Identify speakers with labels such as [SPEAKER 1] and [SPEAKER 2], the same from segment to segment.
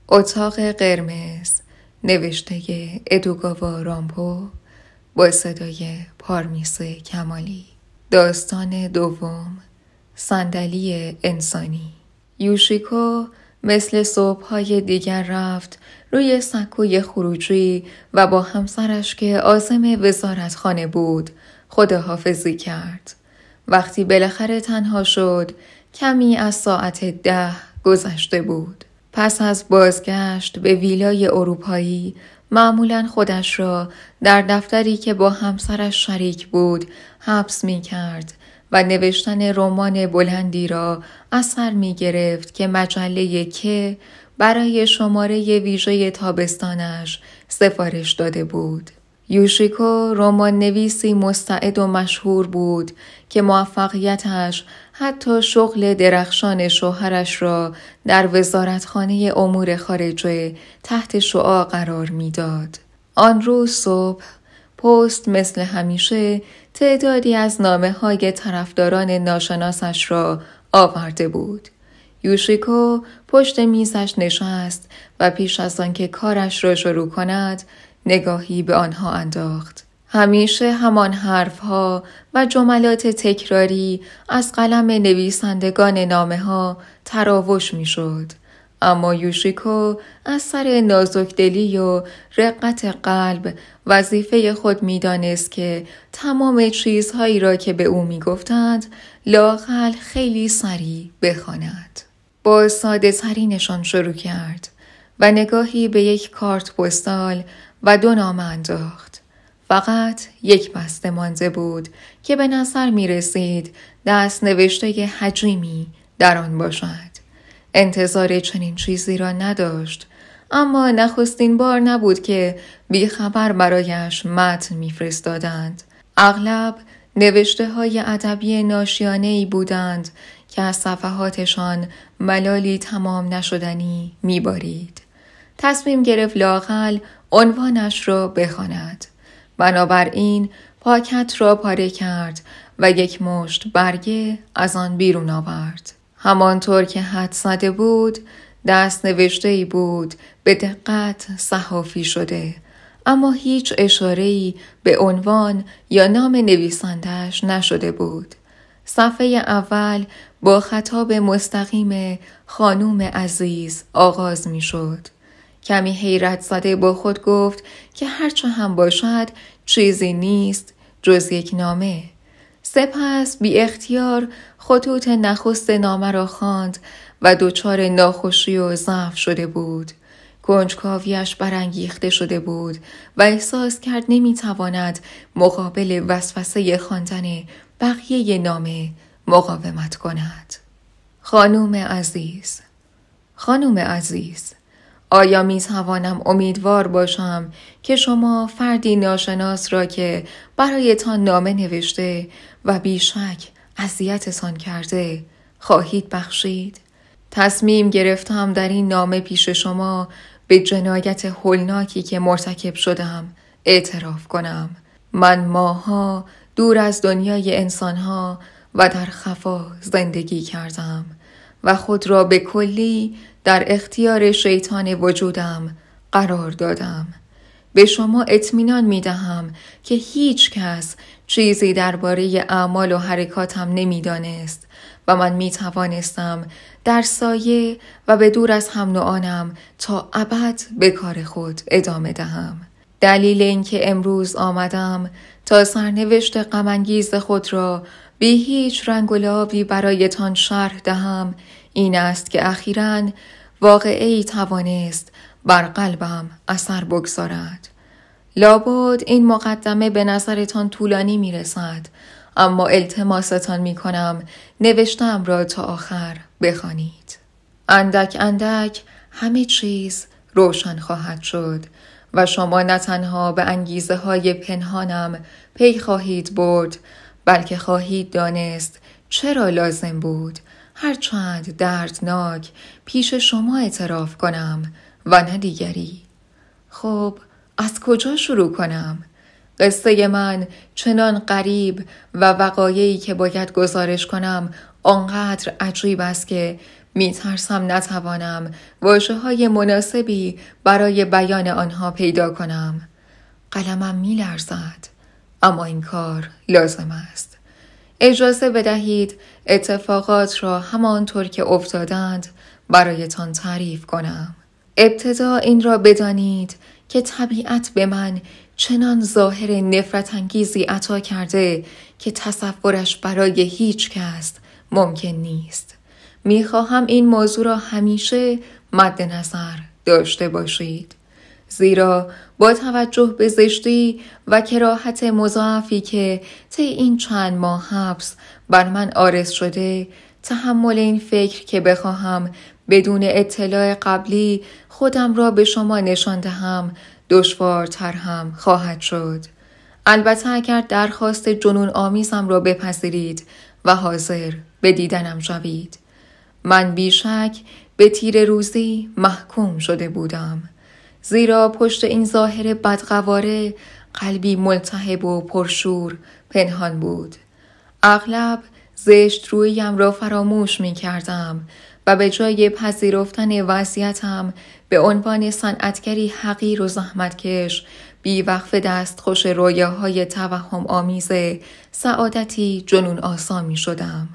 [SPEAKER 1] اتاق قرمز، نوشته ادوگاوا رامپو با صدای پارمیس کمالی. داستان دوم، صندلی انسانی. یوشیکو مثل صبح‌های دیگر رفت روی سکوی خروجی و با همسرش که عازم وزارتخانه بود خداحافظی کرد. وقتی بالاخره تنها شد کمی از ساعت 10 گذشته بود. پس از بازگشت به ویلای اروپایی معمولاً خودش را در دفتری که با همسرش شریک بود حبس می کرد و نوشتن رمان بلندی را از سر می گرفت که مجله که برای شماره ویژه تابستانش سفارش داده بود. یوشیکو رمان نویسی مستعد و مشهور بود که موفقیتش حتی شغل درخشان شوهرش را در وزارتخانه امور خارجه تحت شعاع قرار میداد. آن روز صبح پست مثل همیشه تعدادی از نامه‌های طرفداران ناشناسش را آورده بود. یوشیکو پشت میزش نشست و پیش از آنکه کارش را شروع کند نگاهی به آنها انداخت. همیشه همان حرفها و جملات تکراری از قلم نویسندگان نامه‌ها تراوش می‌شد. اما یوشیکو از سر نازکدلی و رقت قلب وظیفه خود می‌دانست که تمام چیزهایی را که به او می‌گفتند لااقل خیلی سریع بخواند. با ساده ترینشان شروع کرد و نگاهی به یک کارت پستال و 2 نامه انداخت. فقط یک بسته مانده بود که به نظر می رسید دست نوشته حجیمی در آن باشد. انتظار چنین چیزی را نداشت، اما نخستین بار نبود که بیخبر برایش متن می فرستادند. اغلب نوشته های ادبی ناشیانه‌ای بودند که از صفحاتشان ملالی تمام نشدنی می بارید. تصمیم گرفت لااقل عنوانش را بخواند. بنابراین پاکت را پاره کرد و یک مشت برگه از آن بیرون آورد. همانطور که حد زده بود دست نوشته‌ای بود به دقت صحافی شده، اما هیچ اشاره‌ای به عنوان یا نام نویسنده‌اش نشده بود. صفحه اول با خطاب مستقیم خانوم عزیز آغاز می شد. کمی حیرت زده با خود گفت که هرچه هم باشد چیزی نیست جز یک نامه. سپس بی اختیار خطوط نخست نامه را خواند و دچار ناخوشی و ضعف شده بود. کنجکاویش برانگیخته شده بود و احساس کرد نمیتواند مقابل وسوسه خواندن بقیه نامه مقاومت کند. خانوم عزیز، آیا می توانم امیدوار باشم که شما فردی ناشناس را که برایتان نامه نوشته و بیشک اذیتتان کرده خواهید بخشید؟ تصمیم گرفتم در این نامه پیش شما به جنایت هولناکی که مرتکب شدم اعتراف کنم. من ماه‌ها دور از دنیای انسان‌ها و در خفا زندگی کردم و خود را به کلی در اختیار شیطان وجودم قرار دادم. به شما اطمینان می دهم که هیچ کس چیزی درباره اعمال و حرکاتم نمی دانست و من می توانستم در سایه و به دور از هم نوعانم تا ابد به کار خود ادامه دهم. دلیل اینکه امروز آمدم تا سرنوشت غم‌انگیز خود را بی هیچ رنگ و لعابی برایتان شرح دهم این است که اخیراً واقعه‌ای توانست بر قلبم اثر بگذارد. لابد این مقدمه به نظرتان طولانی می رسد، اما التماستان می کنم نوشتم را تا آخر بخوانید. اندک اندک همه چیز روشن خواهد شد و شما نه تنها به انگیزه های پنهانم پی خواهید برد، بلکه خواهید دانست چرا لازم بود هرچند دردناک پیش شما اعتراف کنم و نه دیگری. خب از کجا شروع کنم؟ قصه من چنان غریب و وقایعی که باید گزارش کنم آنقدر عجیب است که می‌ترسم نتوانم واژه‌های مناسبی برای بیان آنها پیدا کنم. قلمم می‌لرزد، اما این کار لازم است. اجازه بدهید اتفاقات را همانطور که افتادند برایتان تعریف کنم. ابتدا این را بدانید که طبیعت به من چنان ظاهر نفرت انگیزی عطا کرده که تصورش برای هیچ کس ممکن نیست. میخواهم این موضوع را همیشه مد نظر داشته باشید. زیرا با توجه به زشتی و کراهت مضاعفی که طی این چند ماه حبس بر من عارض شده، تحمل این فکر که بخواهم بدون اطلاع قبلی خودم را به شما نشان دهم دشوارتر هم خواهد شد. البته اگر درخواست جنون آمیزم را بپذیرید و حاضر به دیدنم شوید. من بیشک به تیر روزی محکوم شده بودم، زیرا پشت این ظاهر بدقواره قلبی ملتهب و پرشور پنهان بود. اغلب زشت رویم را فراموش می کردم و به جای پذیرفتن وضعیتم به عنوان صنعتگری حقیر و زحمتکش بی‌وقف دستخوش رویاهای توهم آمیز سعادتی جنون آسا می شدم.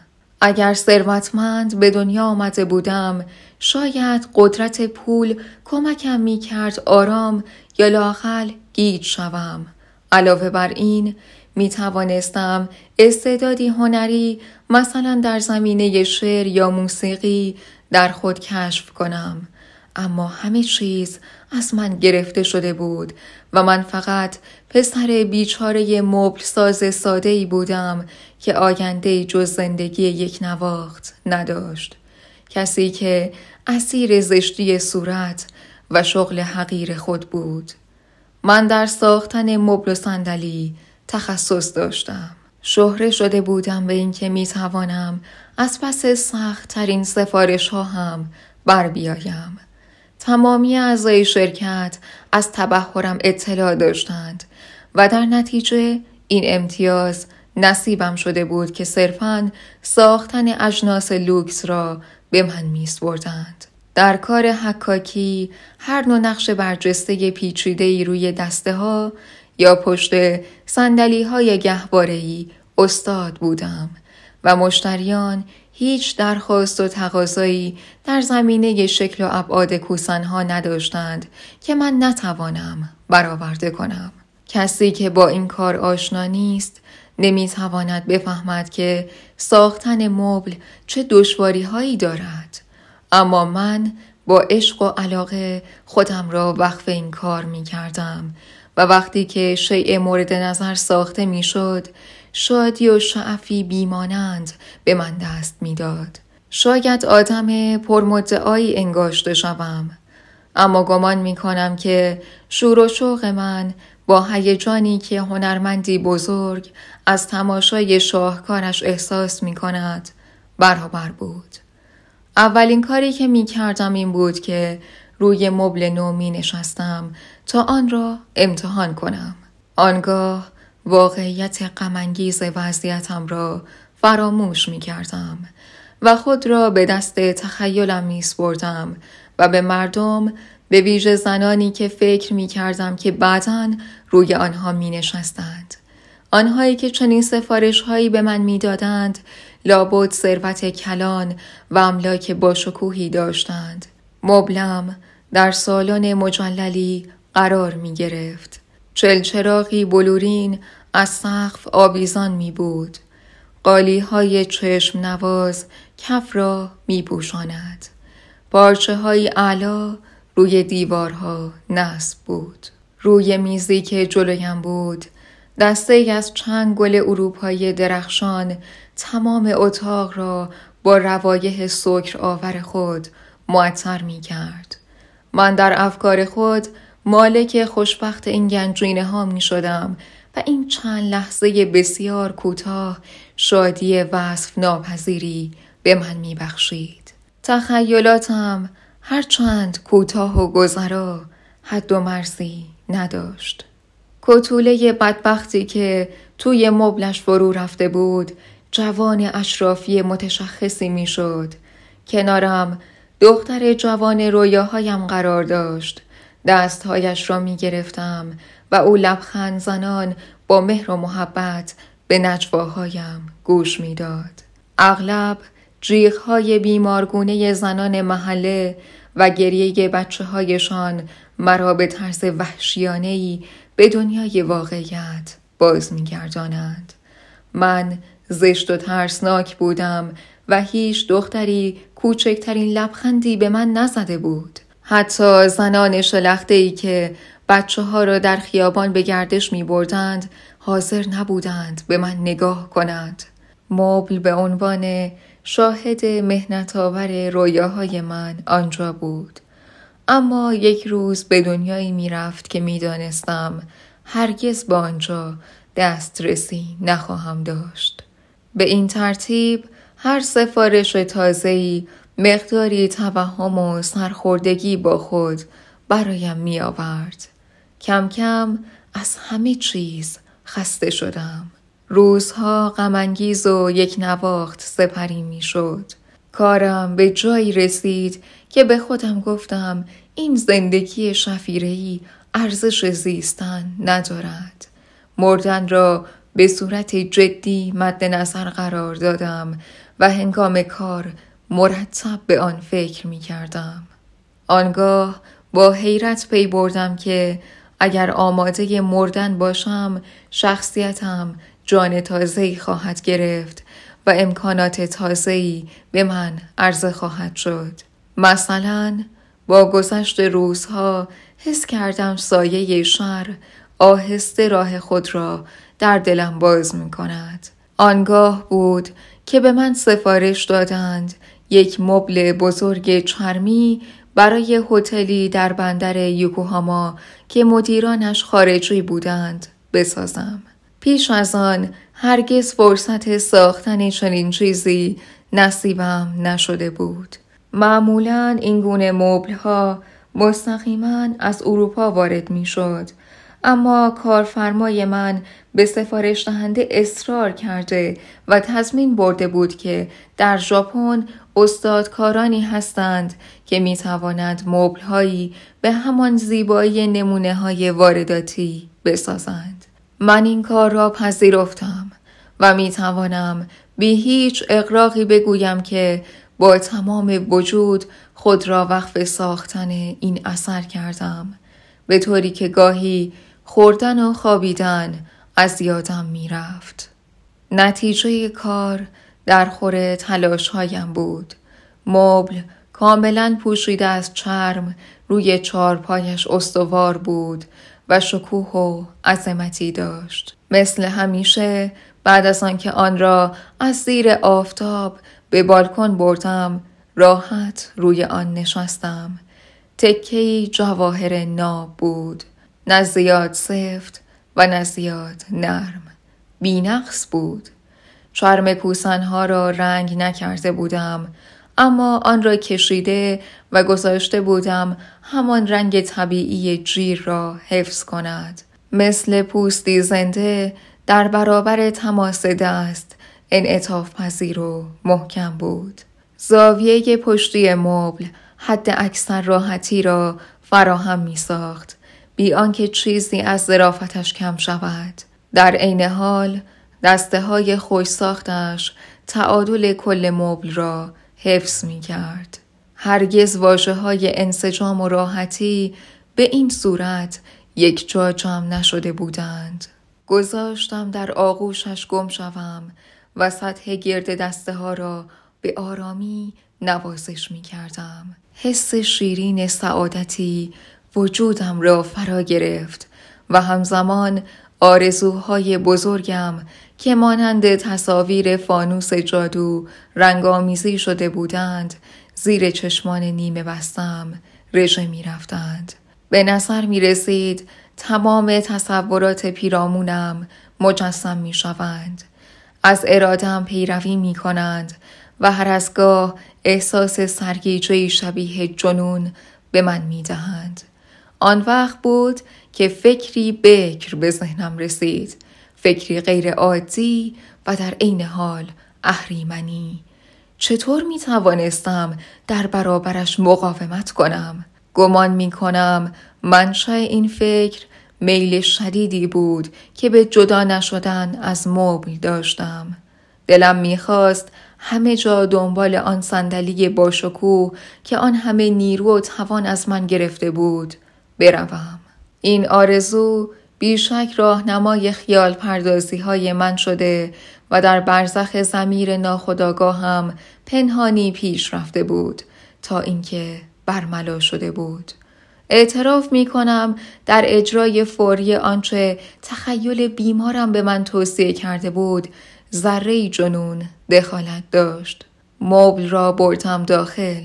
[SPEAKER 1] اگر ثروتمند به دنیا آمده بودم، شاید قدرت پول کمکم می کرد آرام یا لااقل گیج شوم. علاوه بر این می توانستم استعدادی هنری مثلا در زمینه شعر یا موسیقی در خود کشف کنم، اما همه چیز از من گرفته شده بود و من فقط پسر بیچاره مبل ساز ساده‌ای بودم که آینده جز زندگی یک نواخت نداشت. کسی که اسیر زشتی صورت و شغل حقیر خود بود. من در ساختن مبل و صندلی تخصص داشتم. شهره شده بودم به اینکه میتوانم از پس سخت ترین سفارش ها هم بر بیایم. تمامی اعضای شرکت از تبحرم اطلاع داشتند و در نتیجه این امتیاز نصیبم شده بود که صرفاً ساختن اجناس لوکس را به من می‌سپردند. در کار حکاکی هر نوع نقش برجسته پیچیده‌ای روی دسته ها یا پشت صندلی‌های گهواره‌ای استاد بودم و مشتریان هیچ درخواست و تقاضایی در زمینه شکل و ابعاد کوسنها نداشتند که من نتوانم برآورده کنم. کسی که با این کار آشنا نیست نمیتواند بفهمد که ساختن مبل چه دشواری‌هایی دارد. اما من با عشق و علاقه خودم را وقف این کار می کردم و وقتی که شیء مورد نظر ساخته می شد، شادی و شعفی بیمانند به من دست می داد. شاید آدم پرمدعایی انگاشته شوم، اما گمان می کنم که شور و شوق من با هیجانی که هنرمندی بزرگ از تماشای شاهکارش احساس می کند برابر بود. اولین کاری که می کردم این بود که روی مبل نو می نشستم تا آن را امتحان کنم. آنگاه واقعیت غم‌انگیز وضعیتم را فراموش می کردم و خود را به دست تخیلم می سپردم و به مردم، به ویژه زنانی که فکر می کردم که بعداً روی آنها می نشستند. آنهایی که چنین سفارش هایی به من می دادند لابد ثروت کلان و املاک باشکوهی داشتند. مبلم در سالن مجللی قرار می گرفت. چلچراغی بلورین از سقف آویزان می بود. قالی های چشم نواز کف را می پوشاند. پارچه های اعلی روی دیوارها نصب بود. روی میزی که جلویم بود دسته از چند گل اروپایی درخشان تمام اتاق را با روایح سکر آور خود معطر می کرد. من در افکار خود مالک خوشبخت این گنجینه ها می شدم و این چند لحظه بسیار کوتاه شادی وصف ناپذیری به من می بخشید. تخیلاتم هرچند کوتاه و گذرا حد و مرزی نداشت. کتوله بدبختی که توی مبلش فرو رفته بود جوان اشرافی متشخصی می شد کنارم دختر جوان رویاهایم قرار داشت. دستهایش را می گرفتم و او لبخند زنان با مهر و محبت به نجواهایم گوش می داد. اغلب جیغ‌های بیمارگونه زنان محله و گریه بچه‌هایشان مرا به طرز وحشیانه‌ای به دنیای واقعیت باز می‌گردانند. من زشت و ترسناک بودم و هیچ دختری کوچکترین لبخندی به من نزده بود. حتی زنان شلخته‌ای که بچه‌ها را در خیابان به گردش می‌بردند حاضر نبودند به من نگاه کنند. مبل به عنوان شاهد مهنت‌آور رویاهای من آنجا بود. اما یک روز به دنیایی می رفت که می دانستم هرگز با آنجا دسترسی نخواهم داشت. به این ترتیب هر سفارش تازه‌ای مقداری توهم و سرخوردگی با خود برایم می آورد. کم کم از همه چیز خسته شدم. روزها غم‌انگیز و یک نواخت سپری می شد. کارم به جایی رسید که به خودم گفتم این زندگی شفیره‌ای ارزش زیستن ندارد. مردن را به صورت جدی مد نظر قرار دادم و هنگام کار مرتب به آن فکر می کردم. آنگاه با حیرت پی بردم که اگر آماده مردن باشم شخصیتم جان تازه‌ای خواهد گرفت و امکانات تازه‌ای به من عرضه خواهد شد. مثلا با گذشت روزها حس کردم سایه شر آهسته راه خود را در دلم باز می کند. آنگاه بود که به من سفارش دادند یک مبل بزرگ چرمی برای هتلی در بندر یوکوهاما که مدیرانش خارجی بودند بسازم. پیش از آن هرگز فرصت ساختن چنین چیزی نصیبم نشده بود. معمولاً این گونه مبل‌ها مستقیماً از اروپا وارد می شد، اما کارفرمای من به سفارش دهنده اصرار کرده و تضمین برده بود که در ژاپن استادکارانی هستند که می توانند مبل‌هایی به همان زیبایی نمونه‌های وارداتی بسازند. من این کار را پذیرفتم و می توانم بی هیچ اغراقی بگویم که با تمام وجود خود را وقف ساختن این اثر کردم، به طوری که گاهی خوردن و خوابیدن از یادم می رفت. نتیجه کار در خور تلاش‌هایم بود. مبل کاملا پوشیده از چرم روی چارپایش استوار بود و شکوه و عظمتی داشت. مثل همیشه بعد از آنکه آن را از زیر آفتاب به بالکن بردم راحت روی آن نشستم. تکه‌ای جواهر ناب بود، نه زیاد سفت و نه زیاد نرم. بی‌نقص بود. چرم کوسنها را رنگ نکرده بودم، اما آن را کشیده و گذاشته بودم همان رنگ طبیعی جیر را حفظ کند. مثل پوستی زنده در برابر تماس دست انعطاف پذیر و محکم بود. زاویه پشتی مبل حد اکثر راحتی را فراهم می ساخت، بی آنکه چیزی از ظرافتش کم شود. در عین حال دسته های خوش ساختش تعادل کل مبل را حفظ می کرد. هرگز واژه های انسجام و راحتی به این صورت یک جا جمع نشده بودند. گذاشتم در آغوشش گم شوم و سطح گرد دسته ها را به آرامی نوازش می کردم. حس شیرین سعادتی وجودم را فرا گرفت و همزمان آرزوهای بزرگم که مانند تصاویر فانوس جادو رنگامیزی شده بودند زیر چشمان نیمه بستم رژه می رفتند. به نظر می رسید تمام تصورات پیرامونم مجسم می شوند. از اراده‌ام پیروی می کنند و هر از گاه احساس سرگیجه‌ای شبیه جنون به من می دهند. آن وقت بود که فکری بکر به ذهنم رسید، فکری غیر عادی و در عین حال اهریمنی. چطور می توانستم در برابرش مقاومت کنم؟ گمان می کنم منشأ این فکر میل شدیدی بود که به جدا نشدن از مبل داشتم. دلم می‌خواست همه جا دنبال آن صندلی باشکوه که آن همه نیرو و توان از من گرفته بود بروم. این آرزو بیشک راهنمای خیال پردازی های من شده و در برزخ ضمیر ناخودآگاهم پنهانی پیش رفته بود تا اینکه برملا شده بود. اعتراف می کنم در اجرای فوری آنچه تخیل بیمارم به من توصیه کرده بود ذره‌ای جنون دخالت داشت. مبل را بردم داخل،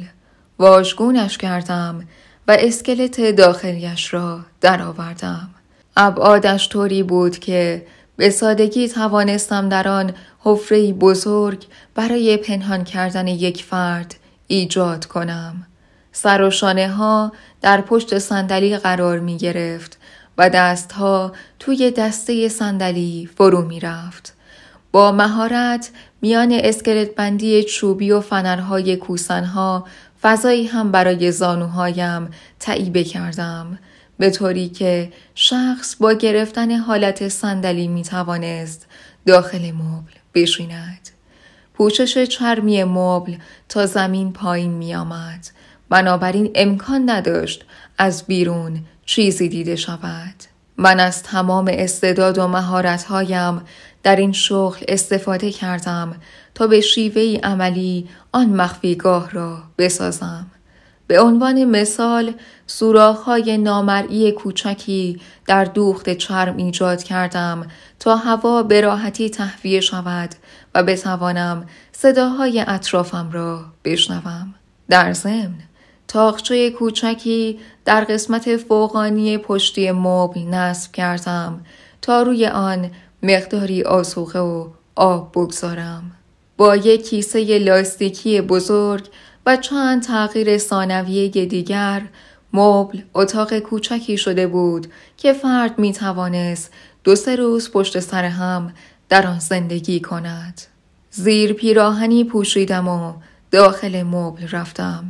[SPEAKER 1] واژگونش کردم و اسکلت داخلیش را درآوردم. ابعادش طوری بود که به سادگی توانستم در آن حفره‌ای بزرگ برای پنهان کردن یک فرد ایجاد کنم. سر و شانه ها در پشت صندلی قرار می گرفت و دست ها توی دسته صندلی فرو می رفت. با مهارت میان اسکلت بندی چوبی و فنرهای کوسنها فضایی هم برای زانوهایم تعیبه کردم، به طوری که شخص با گرفتن حالت صندلی می توانست داخل مبل بشیند. پوشش چرمی مبل تا زمین پایین می آمد، بنابراین امکان نداشت از بیرون چیزی دیده شود. من از تمام استعداد و مهارت‌هایم در این شغل استفاده کردم تا به شیوهی عملی آن مخفیگاه را بسازم. به عنوان مثال سوراخ‌های نامرئی کوچکی در دوخت چرم ایجاد کردم تا هوا به راحتی تهویه شود و بتوانم صداهای اطرافم را بشنوم. در ضمن تاقچه کوچکی در قسمت فوقانی پشتی مبل نصب کردم تا روی آن مقداری آذوقه و آب بگذارم. با یک کیسه لاستیکی بزرگ و چند تغییر ثانویه دیگر مبل اتاق کوچکی شده بود که فرد می توانست 2-3 روز پشت سر هم در آن زندگی کند. زیر پیراهنی پوشیدم و داخل مبل رفتم.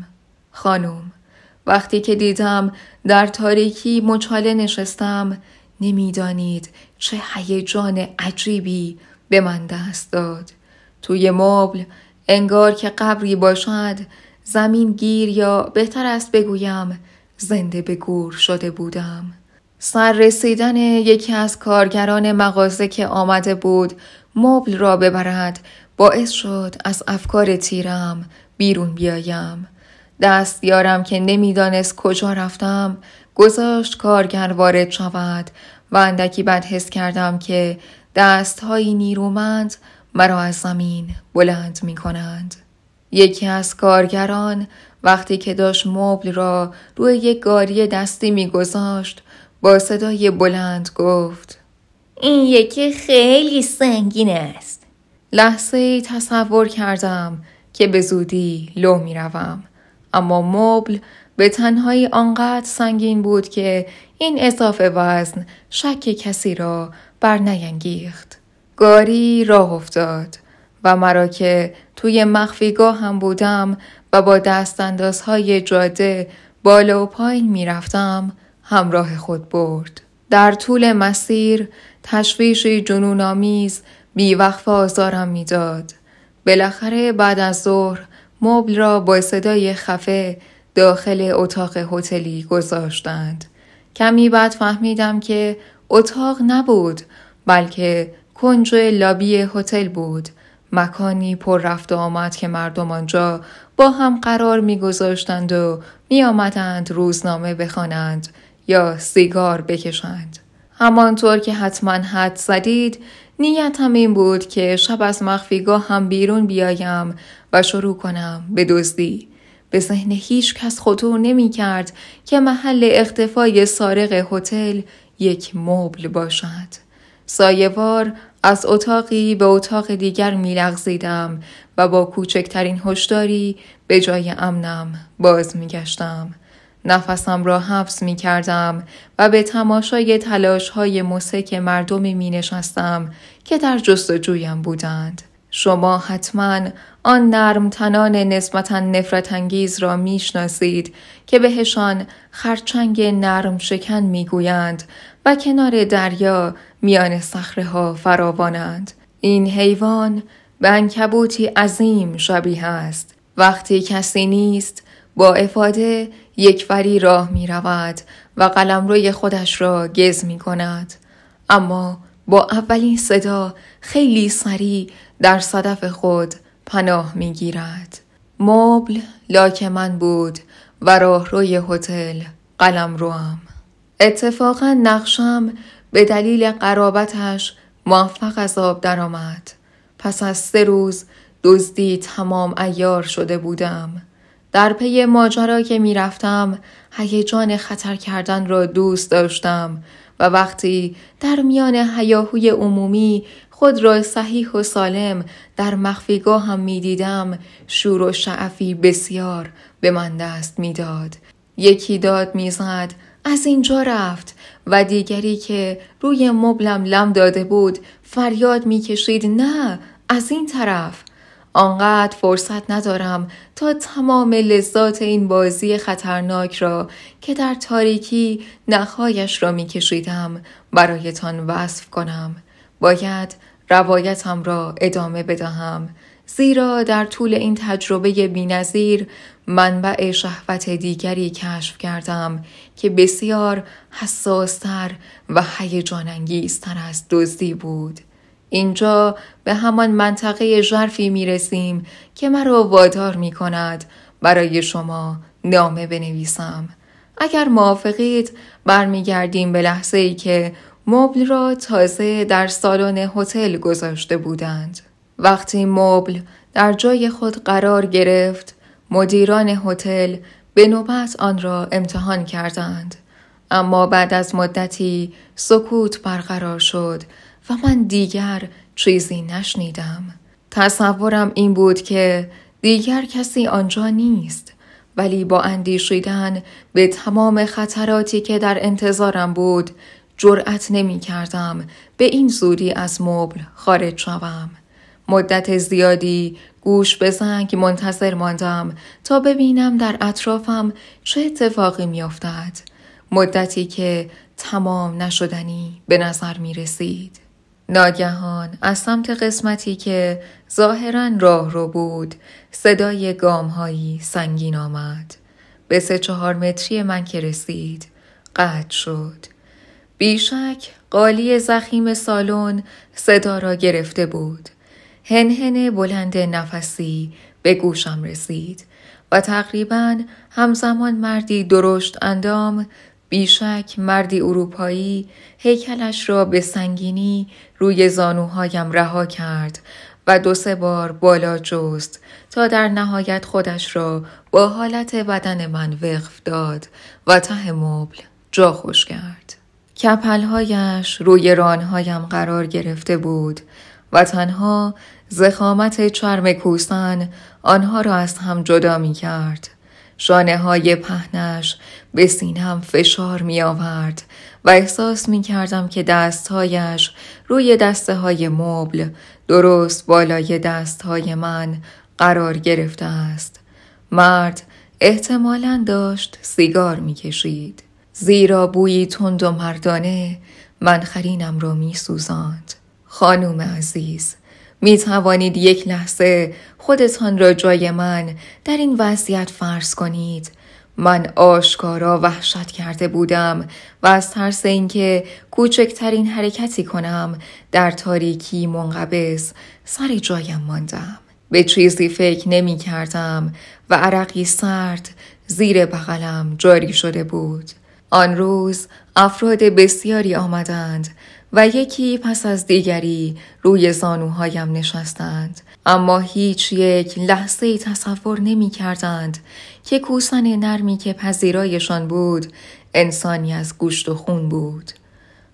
[SPEAKER 1] خانم، وقتی که دیدم در تاریکی مچاله نشستم نمیدانید چه هیجان عجیبی به من دست داد. توی مبل انگار که قبری باشد زمین گیر یا بهتر است بگویم زنده به گور شده بودم. سر رسیدن یکی از کارگران مغازه که آمده بود مبل را ببرد باعث شد از افکار تیرم بیرون بیایم. دستیارم که نمیدانست کجا رفتم گذاشت کارگر وارد شود و اندکی بعد حس کردم که دست‌های نیرومند مرا از زمین بلند می کنند. یکی از کارگران وقتی که داشت مبل را روی یک گاری دستی می گذاشت با صدای بلند گفت:
[SPEAKER 2] این یکی خیلی سنگین است.
[SPEAKER 1] لحظه‌ای تصور کردم که به زودی لو می روم. اما مبل به تنهایی آنقدر سنگین بود که این اضافه وزن شک کسی را بر نینگیخت. گاری راه افتاد و مرا که توی مخفیگاه هم بودم و با دستاندازهای جاده بالا و پایین می رفتم همراه خود برد. در طول مسیر تشویشی جنون‌آمیز بی‌وقفه آزارم می داد. بالاخره بعد از ظهر مبل را با صدای خفه داخل اتاق هتلی گذاشتند. کمی بعد فهمیدم که اتاق نبود بلکه کنج لابی هتل بود، مکانی پر رفت و آمد که مردم آنجا با هم قرار می گذاشتند و می آمدند روزنامه بخوانند یا سیگار بکشند. همانطور که حتما حد زدید نیتم این بود که شب از مخفیگاه هم بیرون بیایم و شروع کنم به دزدی. به ذهن هیچ کس خطور نمی کرد که محل اختفای سارق هتل یک مبل باشد. سایه‌وار از اتاقی به اتاق دیگر می لغزیدم و با کوچکترین هشداری به جای امنم باز می گشتم. نفسم را حبس می کردم و به تماشای تلاش‌های مسک مردمی می نشستم که در جستجویم بودند. شما حتما آن نرم تنان نسبتاً نفرت انگیز را میشناسید که بهشان خرچنگ نرم شکن میگویند و کنار دریا میان صخره‌ها فراوانند. این حیوان به عنکبوتی عظیم شبیه است. وقتی کسی نیست با افاده یکوری راه می رود و قلمروی خودش را گز می کند. اما با اولین صدا خیلی سریع در صدف خود پناه می گیرد. مبل لاک من بود و راهروی هتل قلمروام. اتفاقا نقشم به دلیل قرابتش موفق از آب درآمد. پس از 3 روز دزدی تمام عیار شده بودم. در پی ماجرا که می رفتم هیجان خطر کردن را دوست داشتم و وقتی در میان هیاهوی عمومی خود را صحیح و سالم در مخفیگاهم می دیدم شور و شعفی بسیار به من دست می داد. یکی داد می زد از اینجا رفت و دیگری که روی مبلم لم داده بود فریاد می کشید نه از این طرف. آنقدر فرصت ندارم تا تمام لذات این بازی خطرناک را که در تاریکی نخهایش را می کشیدم برایتان وصف کنم. باید روایتم را ادامه بدهم، زیرا در طول این تجربه بی‌نظیر منبع شهوت دیگری کشف کردم که بسیار حساستر و هیجان انگیزتر از دزدی بود. اینجا به همان منطقه ژرفی می رسیم که مرا وادار می کند برای شما نامه بنویسم. اگر موافقید برمیگردیم به لحظه‌ای که مبل را تازه در سالن هتل گذاشته بودند. وقتی مبل در جای خود قرار گرفت، مدیران هتل به نوبت آن را امتحان کردند. اما بعد از مدتی سکوت برقرار شد و من دیگر چیزی نشنیدم. تصورم این بود که دیگر کسی آنجا نیست، ولی با اندیشیدن به تمام خطراتی که در انتظارم بود جرأت نمی کردم به این زودی از مبل خارج شوم. مدت زیادی گوش به زنگ منتظر ماندم تا ببینم در اطرافم چه اتفاقی می افتد. مدتی که تمام نشدنی به نظر می رسید. ناگهان از سمت قسمتی که ظاهراً راه رو بود صدای گام‌هایی سنگین آمد. به 3-4 متری من که رسید قطع شد. بیشک قالی ضخیم سالن صدا را گرفته بود. هنهن بلند نفسی به گوشم رسید و تقریباً همزمان مردی درشت اندام، بیشک مردی اروپایی، هیکلش را به سنگینی روی زانوهایم رها کرد و 2-3 بار بالا جست تا در نهایت خودش را با حالت بدن من وقف داد و ته مبل جا خوش کرد. کپلهایش روی رانهایم قرار گرفته بود و تنها ضخامت چرم کوسن آنها را از هم جدا می کرد. شانه های پهنش به سینم فشار می آورد و احساس می کردم که دستهایش روی دسته های مبل درست بالای دستهای من قرار گرفته است. مرد احتمالاً داشت سیگار می کشید، زیرا بویی تند و مردانه منخرینم را می سوزاند. خانوم عزیز، می توانید یک لحظه خودتان را جای من در این وضعیت فرض کنید. من آشکارا وحشت کرده بودم و از ترس اینکه کوچکترین حرکتی کنم در تاریکی منقبض سر جایم ماندم. به چیزی فکر نمی کردم و عرقی سرد زیر بغلم جاری شده بود. آن روز افراد بسیاری آمدند و یکی پس از دیگری روی زانوهایم نشستند، اما هیچ یک لحظه‌ای تصور نمی کردند که کوسن نرمی که پذیرایشان بود انسانی از گوشت و خون بود.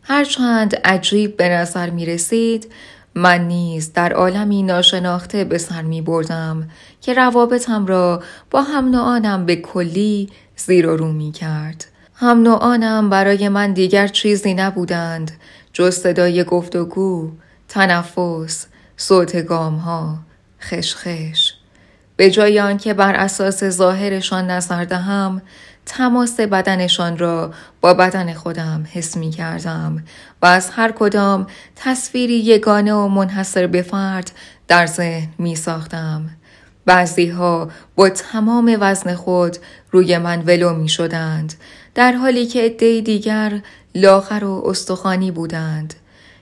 [SPEAKER 1] هرچند عجیب به نظر می رسید، من نیز در عالمی ناشناخته به سر می بردم که روابطم را با هم نوعانم به کلی زیر و رو می کرد. هم نوعانم برای من دیگر چیزی نبودند جز صدای گفتگو، تنفس صوت گام ها، خشخش. به جای آنکه بر اساس ظاهرشان نظر دهم، تماس بدنشان را با بدن خودم حس می کردم و از هر کدام تصویری یگانه و منحصر به فرد در ذهن می ساختم. بعضی ها با تمام وزن خود روی من ولو می شدند، در حالی که عده‌ای دیگر لاغر و استخوانی بودند.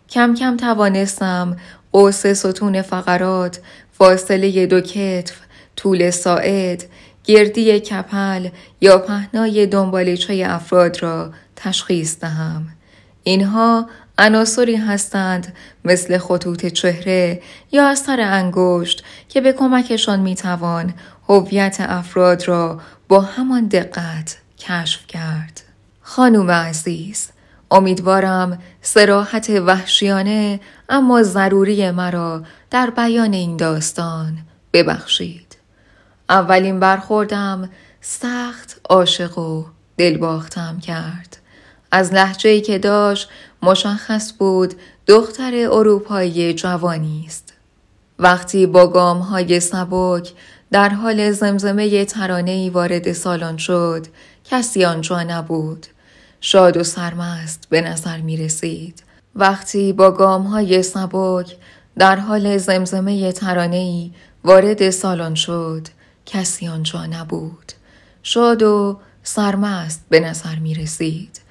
[SPEAKER 1] کم کم توانستم قوس ستون فقرات، فاصله 2 کتف، طول ساعد، گردی کپل یا پهنای دنبالیچه افراد را تشخیص دهم. اینها عناصری هستند مثل خطوط چهره یا اثر انگشت که به کمکشان میتوان هویت افراد را با همان دقت کشف کرد. خانم عزیز، امیدوارم صراحت وحشیانه اما ضروری مرا در بیان این داستان ببخشید. اولین برخوردم سخت عاشق و دلباختم کرد. از لهجه‌ای که داشت مشخص بود دختر اروپایی جوانی است. وقتی با گام‌های سبک در حال زمزمه ترانه‌ای وارد سالن شد، کسی آنجا نبود. شاد و سرمست به نظر می رسید. وقتی با گام‌های سبک در حال زمزمه ترانه‌ای وارد سالن شد، کسی آنجا نبود. شاد و سرمست به نظر می رسید.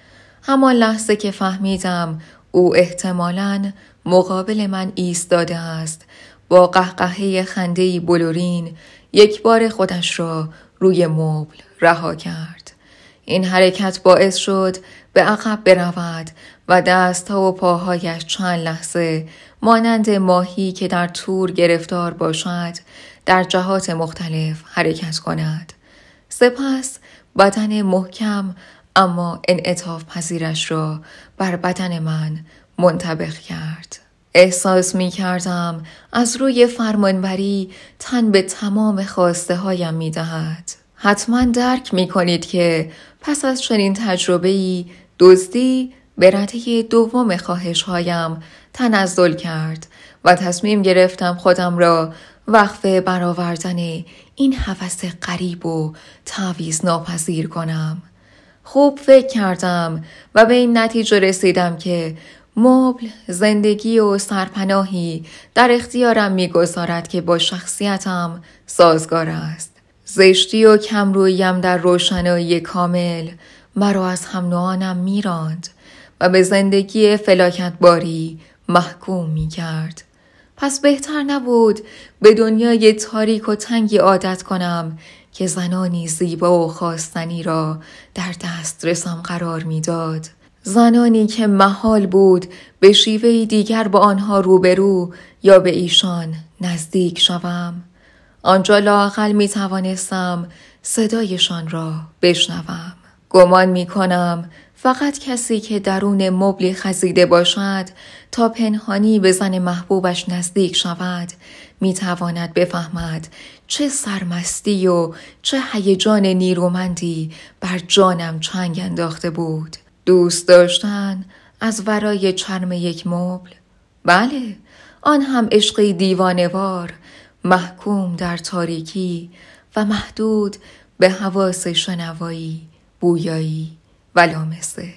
[SPEAKER 1] همان لحظه که فهمیدم او احتمالاً مقابل من ایستاده است، با قهقهه خنده‌ای بلورین یک بار خودش را روی مبل رها کرد. این حرکت باعث شد به عقب برود و دستها و پاهایش چند لحظه مانند ماهی که در تور گرفتار باشد در جهات مختلف حرکت کند. سپس بدن محکم اما انعطاف پذیرش را بر بدن من منطبق کرد. احساس می کردم از روی فرمانبری تن به تمام خواسته هایم می دهد. حتما درک می کنید که پس از چنین تجربه‌ای دزدی به رده دوم خواهش هایم تنزل کرد و تصمیم گرفتم خودم را وقف برآوردن این هوس غریب و تعویض ناپذیر کنم. خوب فکر کردم و به این نتیجه رسیدم که مبل زندگی و سرپناهی در اختیارم می‌گذارد که با شخصیتم سازگار است. زشتی و کمروییم در روشنایی کامل مرا از هم نوعانم می‌راند و به زندگی فلاکتباری محکوم می‌کرد. پس بهتر نبود به دنیای تاریک و تنگی عادت کنم که زنانی زیبا و خواستنی را در دسترسم قرار می‌داد. زنانی که محال بود به شیوهی دیگر با آنها روبرو یا به ایشان نزدیک شوم. آنجا لااقل می توانستم صدایشان را بشنوم. گمان می کنم فقط کسی که درون مبلی خزیده باشد تا پنهانی به زن محبوبش نزدیک شود می تواند بفهمد چه سرمستی و چه هیجان نیرومندی بر جانم چنگ انداخته بود. دوست داشتن از ورای چرم یک مبل؟ بله، آن هم عشقی دیوانه‌وار، محکوم در تاریکی و محدود به حواس شنوایی، بویایی و لامسه.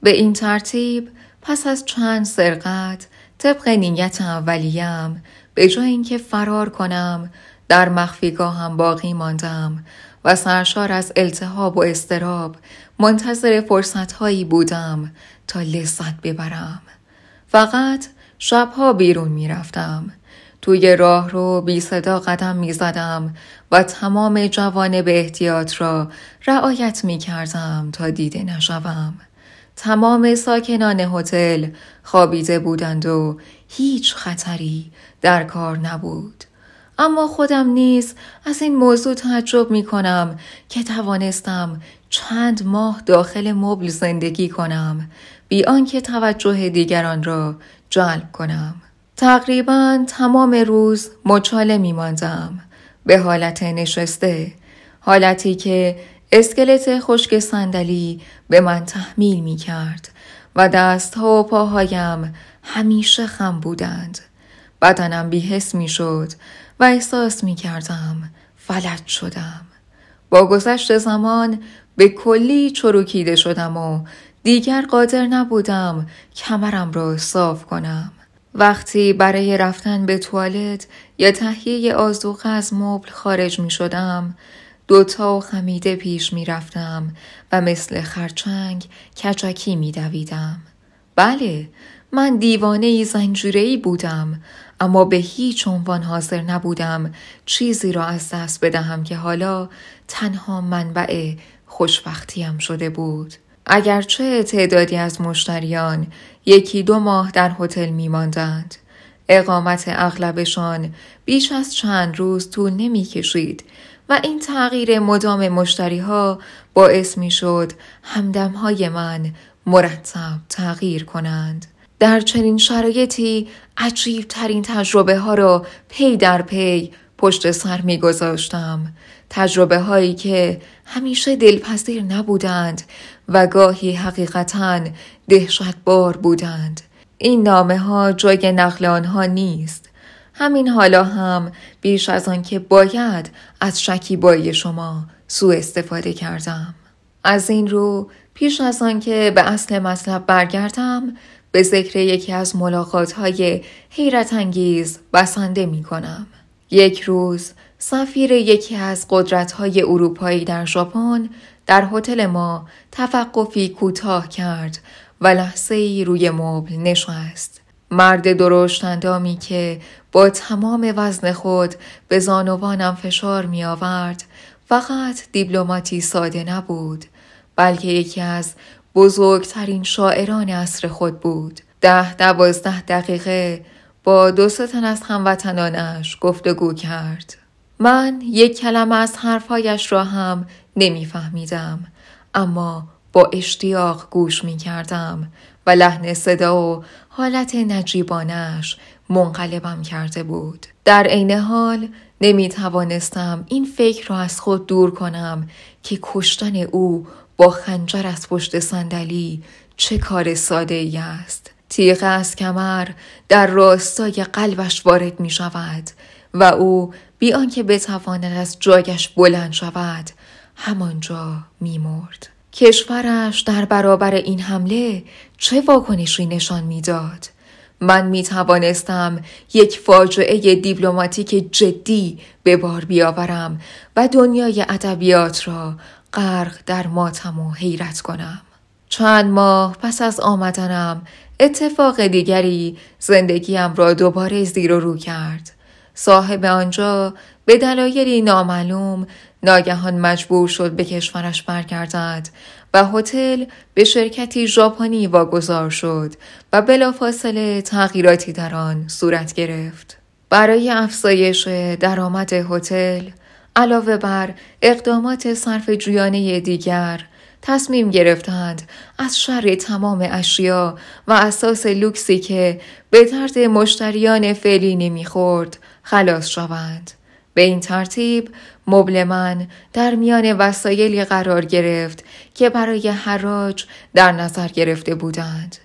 [SPEAKER 1] به این ترتیب پس از چند سرقت طبق نیت اولیم به جای اینکه فرار کنم در مخفیگاهم باقی ماندم و سرشار از التهاب و اضطراب منتظر فرصت‌هایی بودم تا لذت ببرم. فقط شبها بیرون می‌رفتم. توی راه رو بی صدا قدم می‌زدم و تمام جوانب احتیاط را رعایت می‌کردم تا دیده نشوم. تمام ساکنان هتل خوابیده بودند و هیچ خطری در کار نبود. اما خودم نیز از این موضوع تعجب می کنم که توانستم چند ماه داخل مبل زندگی کنم بی آنکه توجه دیگران را جلب کنم. تقریباً تمام روز مچاله می ماندم به حالت نشسته، حالتی که اسکلت خشک صندلی به من تحمیل می کرد و دستها و پاهایم همیشه خم بودند. بدنم بی‌حس می‌شد و احساس می‌کردم فلج شدم. با گذشت زمان به کلی چروکیده شدم و دیگر قادر نبودم کمرم را صاف کنم. وقتی برای رفتن به توالت یا تهیه آذوقه از مبل خارج می شدم، دوتا و خمیده پیش می رفتم و مثل خرچنگ کچکی می دویدم. بله، من دیوانه زنجیره‌ای بودم، اما به هیچ عنوان حاضر نبودم چیزی را از دست بدهم که حالا تنها منبع خوشبختیم شده بود. اگرچه تعدادی از مشتریان 1-2 ماه در هتل می ماندند، اقامت اغلبشان بیش از چند روز طول نمی کشید و این تغییر مدام مشتری ها باعث می شد همدمهای من مرتب تغییر کنند. در چنین شرایطی عجیب ترین تجربه ها را پی در پی پشت سر می گذاشتم. تجربه هایی که همیشه دلپذیر نبودند و گاهی حقیقتاً دهشتبار بودند. این نامه ها جای نقل آنها نیست. همین حالا هم بیش از آن که باید از شکیبایی شما سوء استفاده کردم. از این رو پیش از آن که به اصل مطلب برگردم، به ذکر یکی از ملاقات‌های حیرت انگیز بسنده می کنم. یک روز سفیر یکی از قدرت‌های اروپایی در ژاپن در هتل ما توقفی کوتاه کرد و لحظه‌ای روی مبل نشست. مرد درشت اندامی که با تمام وزن خود به زانوانم فشار می آورد فقط دیپلماتی ساده نبود، بلکه یکی از بزرگترین شاعران عصر خود بود. 10-12 دقیقه با 2-3 تن از هموطنانش گفتگو کرد. من یک کلمه از حرفایش را هم نمیفهمیدم، اما با اشتیاق گوش می کردم و لحن صدا و حالت نجیبانش منقلبم کرده بود. در عین حال نمی توانستم این فکر را از خود دور کنم که کشتن او با خنجر از پشت صندلی چه کار ساده ای است. تیغ از کمر در راستای قلبش وارد می شود و او بی آنکه بتواند از جایش بلند شود همانجا می مرد. کشورش در برابر این حمله چه واکنشی نشان می داد؟ من می توانستم یک فاجعه دیپلماتیک جدی به بار بیاورم و دنیای ادبیات را غرق در ماتم و حیرت کنم. چند ماه پس از آمدنم اتفاق دیگری زندگیم را دوباره زیر و رو کرد. صاحب آنجا به دلایلی نامعلوم ناگهان مجبور شد به کشورش برگردد و هتل به شرکتی ژاپنی واگذار شد و بلافاصله تغییراتی در آن صورت گرفت. برای افزایش درآمد هتل علاوه بر اقدامات صرفه‌جویانه دیگر تصمیم گرفتند از شر تمام اشیا و اساس لوکسی که به درد مشتریان فعلی نمیخورد خلاص شوند. به این ترتیب مبل من در میان وسایلی قرار گرفت که برای حراج در نظر گرفته بودند.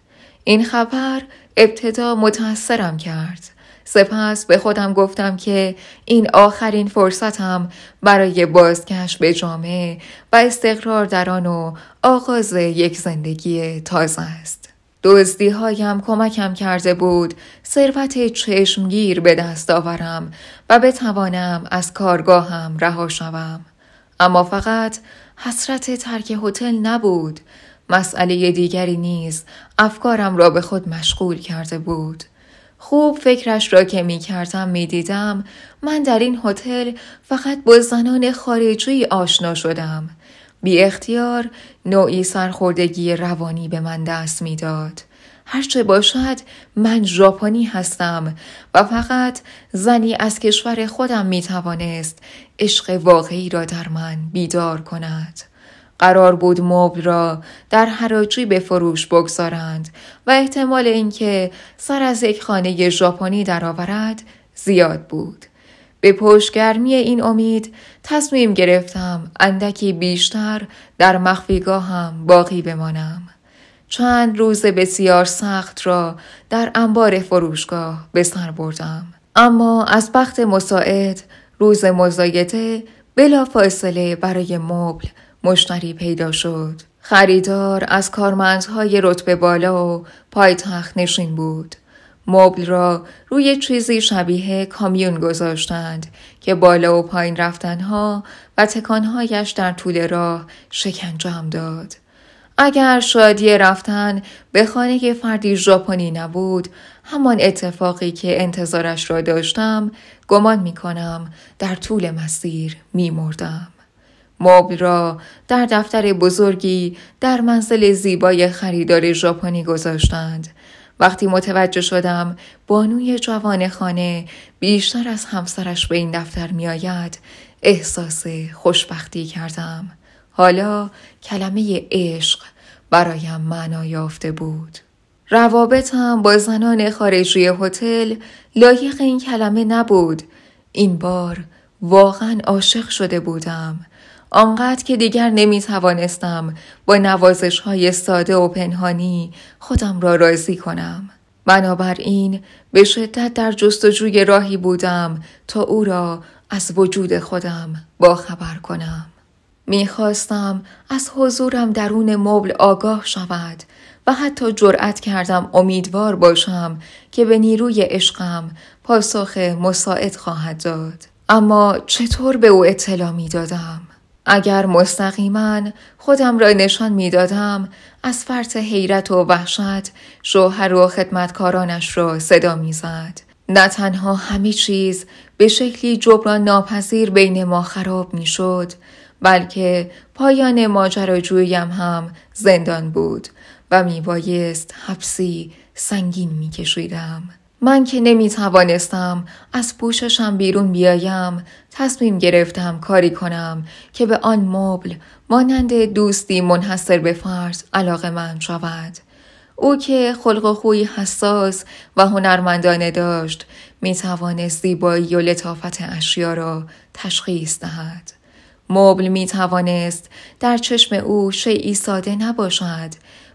[SPEAKER 1] این خبر ابتدا متأثرم کرد. سپس به خودم گفتم که این آخرین فرصتم برای بازگشت به جامعه و استقرار در آن و آغاز یک زندگی تازه است. دزدی‌هایم کمکم کرده بود ثروت چشمگیر به دست آورم و بتوانم از کارگاهم رها شوم. اما فقط حسرت ترک هتل نبود. مسئله دیگری نیز افکارم را به خود مشغول کرده بود. خوب فکرش را که می کردم می دیدم من در این هتل فقط با زنان خارجی آشنا شدم. بی اختیار نوعی سرخوردگی روانی به من دست می داد. هرچه باشد من ژاپنی هستم و فقط زنی از کشور خودم می توانست عشق واقعی را در من بیدار کند. قرار بود مبل را در حراجی به فروش بگذارند و احتمال اینکه سر از یک خانه ژاپنی درآورد زیاد بود. به پشتگرمی این امید تصمیم گرفتم اندکی بیشتر در مخفیگاهم باقی بمانم. چند روز بسیار سخت را در انبار فروشگاه به سر بردم. اما از بخت مساعد روز مزایده بلا فاصله برای مبل مشتری پیدا شد. خریدار از کارمندهای رتبه بالا و پایتخت نشین بود. مبل را روی چیزی شبیه کامیون گذاشتند که بالا و پایین رفتنها و تکانهایش در طول راه شکنجه‌ام داد. اگر شادی رفتن به خانه فردی ژاپنی نبود، همان اتفاقی که انتظارش را داشتم، گمان می‌کنم در طول مسیر می‌مردم. مبل را در دفتر بزرگی در منزل زیبای خریدار ژاپنی گذاشتند. وقتی متوجه شدم بانوی جوان خانه بیشتر از همسرش به این دفتر می‌آید، احساس خوشبختی کردم. حالا کلمه عشق برایم معنا یافته بود. روابطم با زنان خارجی هتل لایق این کلمه نبود. این بار واقعا عاشق شده بودم. آنقدر که دیگر نمیتوانستم با نوازش‌های ساده و پنهانی خودم را راضی کنم. بنابراین به شدت در جستجوی راهی بودم تا او را از وجود خودم باخبر کنم. میخواستم از حضورم درون مبل آگاه شود و حتی جرأت کردم امیدوار باشم که به نیروی عشقم پاسخ مساعد خواهد داد. اما چطور به او اطلاع میدادم؟ اگر مستقیما خودم را نشان میدادم، از فرط حیرت و وحشت شوهر و خدمتکارانش را صدا میزد. نه تنها همه چیز به شکلی جبران ناپذیر بین ما خراب میشد، بلکه پایان ماجراجوییم هم زندان بود و میبایست حبسی سنگین میکشیدم. من که نمیتوانستم از پوششم بیرون بیایم، تصمیم گرفتم کاری کنم که به آن مبل مانند دوستی منحصر به فرد علاقه‌مند شود. او که خلق و خوی حساس و هنرمندانه داشت، میتوانست زیبایی و لطافت اشیا را تشخیص دهد. مبل میتوانست در چشم او شیئی ساده نباشد،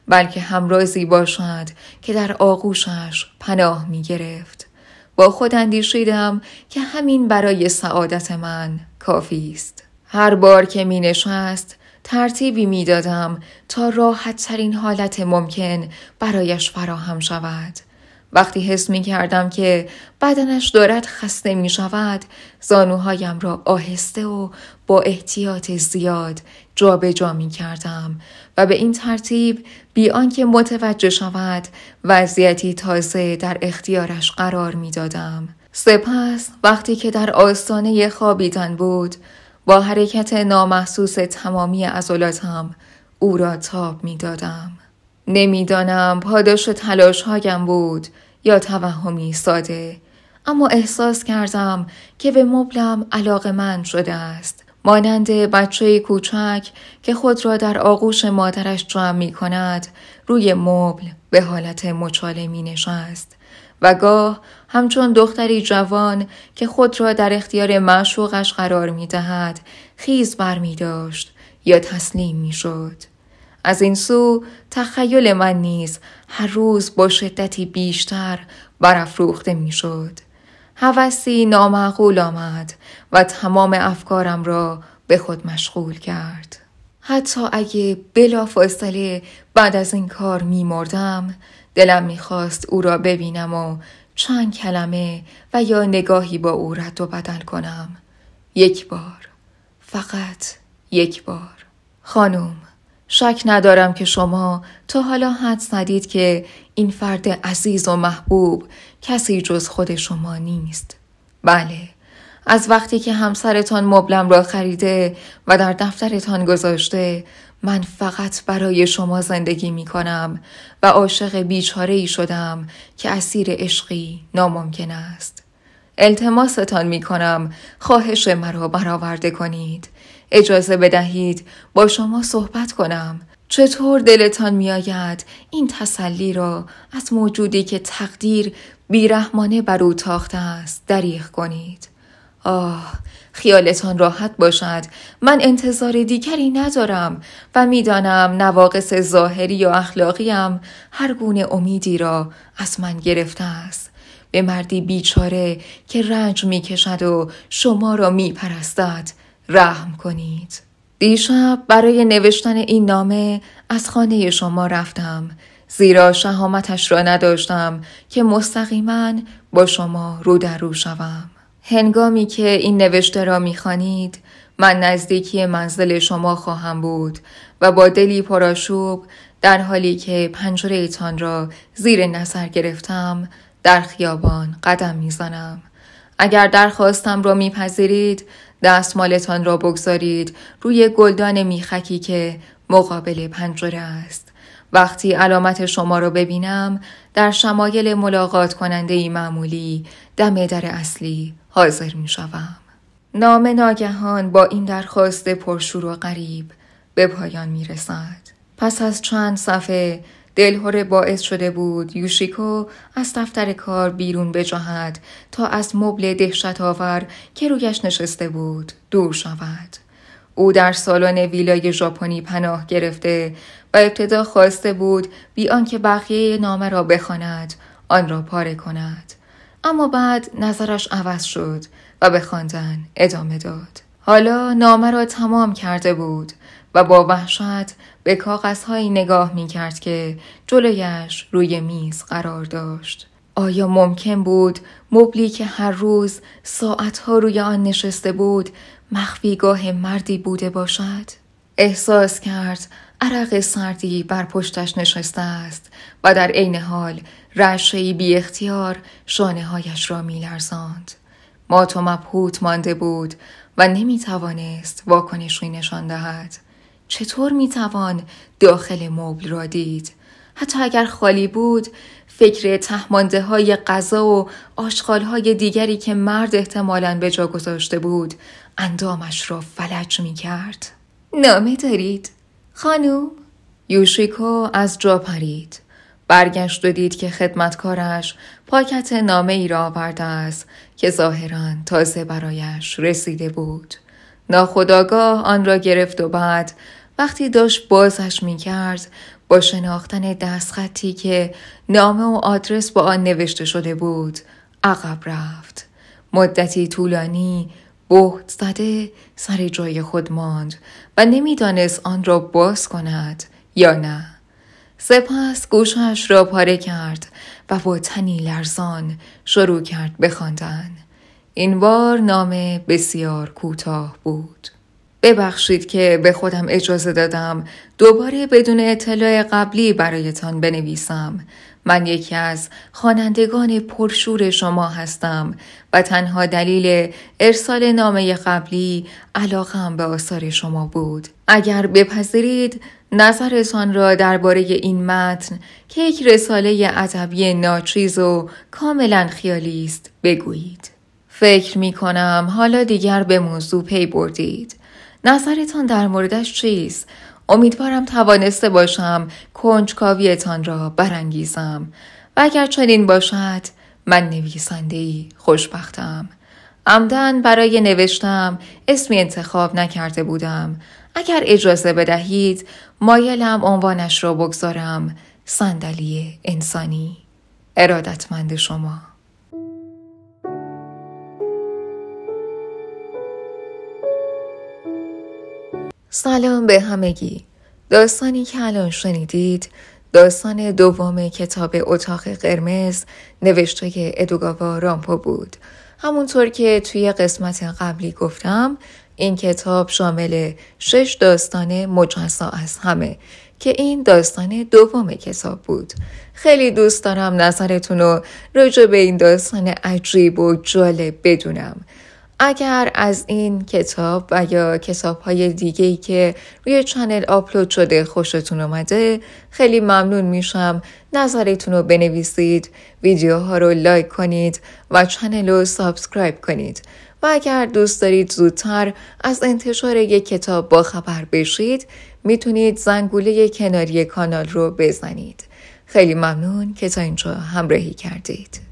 [SPEAKER 1] بلکه همرازی باشد که در آغوشش پناه می گرفت. با خود اندیشیدم که همین برای سعادت من کافی است. هر بار که می نشست ترتیبی می دادم تا راحت ترین حالت ممکن برایش فراهم شود. وقتی حس می کردم که بدنش دارد خسته می شود، زانوهایم را آهسته و با احتیاط زیاد جا به جا می کردم و به این ترتیب بی آنکه متوجه شود وضعیتی تازه در اختیارش قرار می دادم. سپس وقتی که در آستانه خوابیدن بود، با حرکت نامحسوس تمامی عضلاتم او را تاب می دادم. نمیدانم پاداش تلاش‌هایم بود یا توهمی ساده، اما احساس کردم که به مبلم علاقه‌مند شده است. مانند بچه کوچک که خود را در آغوش مادرش جمع می کند، روی مبل به حالت مچاله می نشست و گاه همچون دختری جوان که خود را در اختیار معشوقش قرار می دهد، خیز بر می داشت یا تسلیم می شد. از این سو تخیل من نیز هر روز با شدتی بیشتر برافروخته می شد. هوسی نامعقول آمد و تمام افکارم را به خود مشغول کرد. حتی اگه بلافاصله بعد از این کار می مردم، دلم می خواست او را ببینم و چند کلمه و یا نگاهی با او رد و بدل کنم. یک بار، فقط یک بار. خانم، شک ندارم که شما تا حالا حدس زدید که این فرد عزیز و محبوب کسی جز خود شما نیست. بله، از وقتی که همسرتان مبلم را خریده و در دفترتان گذاشته، من فقط برای شما زندگی می کنم و عاشق بیچاره‌ای شدم که اسیر عشقی ناممکن است. التماستان می کنم خواهش مرا برآورده کنید. اجازه بدهید با شما صحبت کنم. چطور دلتان می آید این تسلی را از موجودی که تقدیر بیرحمانه بر او تاخته است دریغ کنید؟ خیالتان راحت باشد، من انتظار دیگری ندارم و میدانم نواقص ظاهری یا اخلاقیم هر گونه امیدی را از من گرفته است. به مردی بیچاره که رنج میکشد و شما را میپرستد رحم کنید. دیشب برای نوشتن این نامه از خانه شما رفتم، زیرا شهامتش را نداشتم که مستقیما با شما رو در رو شوم. هنگامی که این نوشته را می‌خوانید، من نزدیکی منزل شما خواهم بود و با دلی پرآشوب در حالی که پنجره‌تان را زیر نظر گرفتم در خیابان قدم می‌زنم. اگر درخواستم را می‌پذیرید، دستمالتان را بگذارید روی گلدان میخکی که مقابل پنجره است. وقتی علامت شما را ببینم، در شمایل ملاقات کننده‌ای معمولی دم در اصلی حاضر می شوم. نامه ناگهان با این درخواست پرشور و غریب به پایان می رسد. پس از چند صفحه دلهره باعث شده بود یوشیکو از دفتر کار بیرون بجهد تا از مبل دهشت آور که رویش نشسته بود دور شود. او در سالن ویلای ژاپنی پناه گرفته و ابتدا خواسته بود بی آنکه بقیه نامه را بخواند آن را پاره کند. اما بعد نظرش عوض شد و به خواندن ادامه داد. حالا نامه را تمام کرده بود و با وحشت به کاغذهایی نگاه می کرد که جلویش روی میز قرار داشت. آیا ممکن بود مبلی که هر روز ساعتها روی آن نشسته بود مخفیگاه مردی بوده باشد؟ احساس کرد عرق سردی بر پشتش نشسته است و در عین حال رعشه‌ای بی اختیار شانه‌هایش را می لرزاند. مات و مبهوت مانده بود و نمی توانست واکنشی نشان دهد. چطور می توان داخل مبل را دید؟ حتی اگر خالی بود، فکر تهمانده های غذا و آشغال های دیگری که مرد احتمالاً به جا گذاشته بود اندامش را فلج می کرد. نامه دارید؟ خانوم؟ یوشیکو از جا پرید. برگشت و دید که خدمتکارش پاکت نامه ای را آورده است که ظاهراً تازه برایش رسیده بود. ناخودآگاه آن را گرفت و بعد وقتی داشت بازش می کرد با شناختن دستخطی که نامه و آدرس با آن نوشته شده بود عقب رفت. مدتی طولانی بهت زده سر جای خود ماند و نمیدانست آن را باز کند یا نه. سپس گوشش را پاره کرد و با تنی لرزان شروع کرد به خواندن. این بار نامه بسیار کوتاه بود. ببخشید که به خودم اجازه دادم دوباره بدون اطلاع قبلی برایتان بنویسم. من یکی از خوانندگان پرشور شما هستم و تنها دلیل ارسال نامه قبلی علاقه‌ام به آثار شما بود. اگر بپذیرید نظرتان را درباره این متن که یک رساله ادبی ناچیز و کاملا خیالی است بگویید. فکر می کنم حالا دیگر به موضوع پی بردید. نظرتان در موردش چیست؟ امیدوارم توانسته باشم کنجکاویتان را برانگیزم و اگر چنین باشد من نویسنده‌ای خوشبختم. عمدن برای نوشتم اسمی انتخاب نکرده بودم. اگر اجازه بدهید مایلم عنوانش را بگذارم صندلی انسانی. ارادتمند شما. سلام به همگی. داستانی که الان شنیدید داستان دوم کتاب اتاق قرمز نوشته ادوگاوا رامپو بود. همونطور که توی قسمت قبلی گفتم این کتاب شامل 6 داستان مجزا از همه که این داستان دوم کتاب بود. خیلی دوست دارم نظرتون رو راجع به این داستان عجیب و جالب بدونم. اگر از این کتاب و یا کتاب‌های دیگه‌ای که روی چنل آپلود شده خوشتون اومده خیلی ممنون میشم نظرتون رو بنویسید، ویدیوها رو لایک کنید و چنل رو سابسکرایب کنید و اگر دوست دارید زودتر از انتشار یک کتاب باخبر بشید میتونید زنگوله کناری کانال رو بزنید. خیلی ممنون که تا اینجا همراهی کردید.